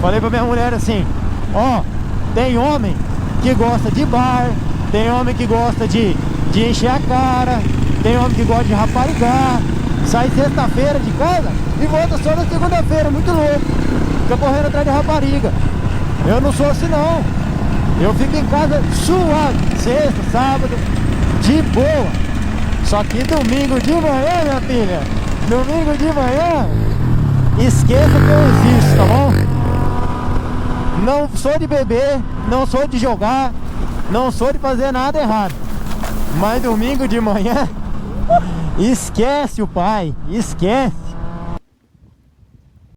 Falei pra minha mulher assim: ó, tem homem que gosta de bar, tem homem que gosta de encher a cara, tem homem que gosta de raparigar, sai sexta-feira de casa e volta só na segunda-feira, muito louco, fica correndo atrás de rapariga. Eu não sou assim não. Eu fico em casa suave, sexta, sábado, de boa. Só que domingo de manhã, minha filha, domingo de manhã, esqueça que eu existo, tá bom? Não sou de beber, não sou de jogar, não sou de fazer nada errado. Mas domingo de manhã, esquece o pai, esquece.